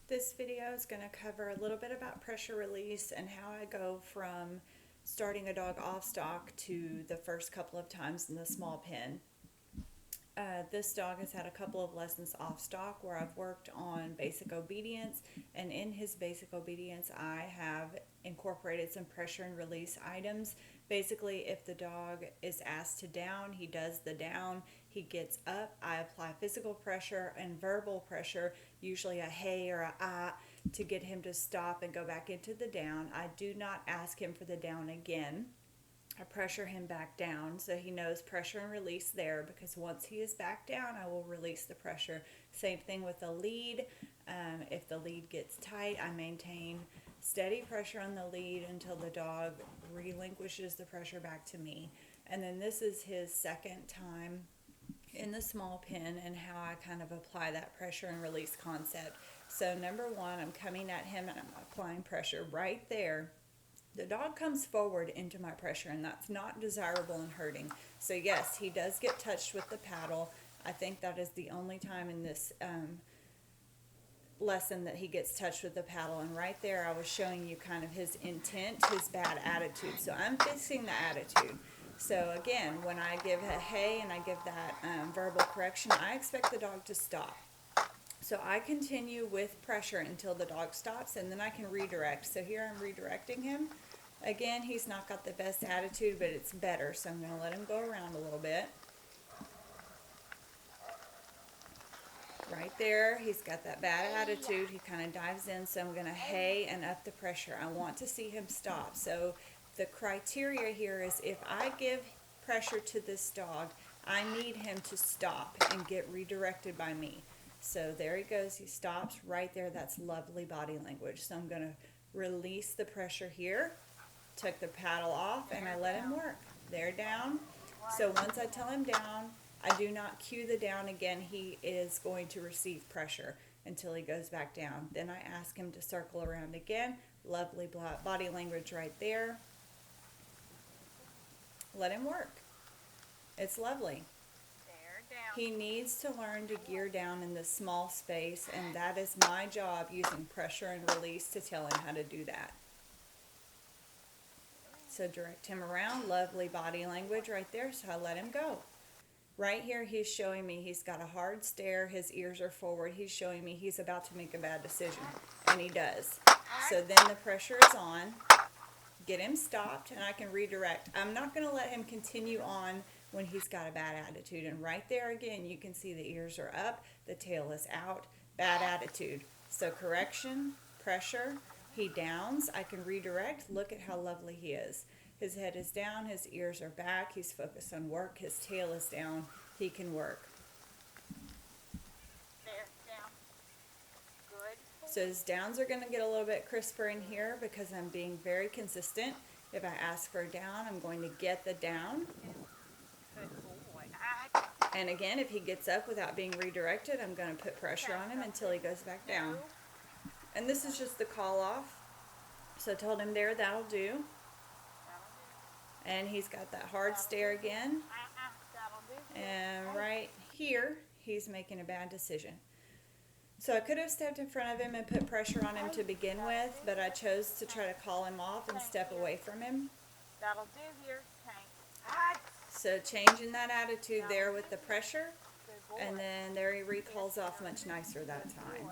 This video is going to cover a little bit about pressure release and how I go from starting a dog off stock to the first couple of times in the small pen. This dog has had a couple of lessons off stock where I've worked on basic obedience, and in his basic obedience I have incorporated some pressure and release items. Basically, if the dog is asked to down, he does the down. He gets up, I apply physical pressure and verbal pressure, usually a hey or a ah, to get him to stop and go back into the down. I do not ask him for the down again. I pressure him back down so he knows pressure and release there, because once he is back down, I will release the pressure. Same thing with the lead. If the lead gets tight, I maintain steady pressure on the lead until the dog relinquishes the pressure back to me. And then this is his second time in the small pen and how I kind of apply that pressure and release concept. So number one, I'm coming at him and I'm applying pressure right there. The dog comes forward into my pressure, and that's not desirable and hurting. So yes, he does get touched with the paddle. I think that is the only time in this lesson that he gets touched with the paddle, and right there I was showing you kind of his intent, his bad attitude. So I'm fixing the attitude. So again, when I give a hey and I give that verbal correction, I expect the dog to stop. So I continue with pressure until the dog stops, and then I can redirect. So here I'm redirecting him. Again, he's not got the best attitude, but it's better. So I'm going to let him go around a little bit. Right there, he's got that bad attitude. He kind of dives in, so I'm going to hey and up the pressure. I want to see him stop. So the criteria here is if I give pressure to this dog, I need him to stop and get redirected by me. So there he goes, he stops right there. That's lovely body language. So I'm going to release the pressure here, took the paddle off, and I let him work. They're down. So once I tell him down, I do not cue the down again. He is going to receive pressure until he goes back down. Then I ask him to circle around again. Lovely body language right there. Let him work. It's lovely. He needs to learn to gear down in this small space, and that is my job, using pressure and release to tell him how to do that. So direct him around, lovely body language right there, so I let him go. Right here he's showing me he's got a hard stare, his ears are forward, he's showing me he's about to make a bad decision, and he does. So then the pressure is on, get him stopped, and I can redirect. I'm not going to let him continue on when he's got a bad attitude. And right there again, you can see the ears are up, the tail is out, bad attitude. So correction, pressure, he downs, I can redirect. Look at how lovely he is. His head is down, his ears are back, he's focused on work, his tail is down, he can work. So his downs are going to get a little bit crisper in here because I'm being very consistent. If I ask for a down, I'm going to get the down. And again, if he gets up without being redirected, I'm going to put pressure on him until he goes back down. And this is just the call off. So I told him there, that'll do. And he's got that hard stare again. And right here, he's making a bad decision. So I could have stepped in front of him and put pressure on him to begin with, but I chose to try to call him off and step away from him. That'll do here, Tank. So changing that attitude there with the pressure, and then there he recalls off much nicer that time.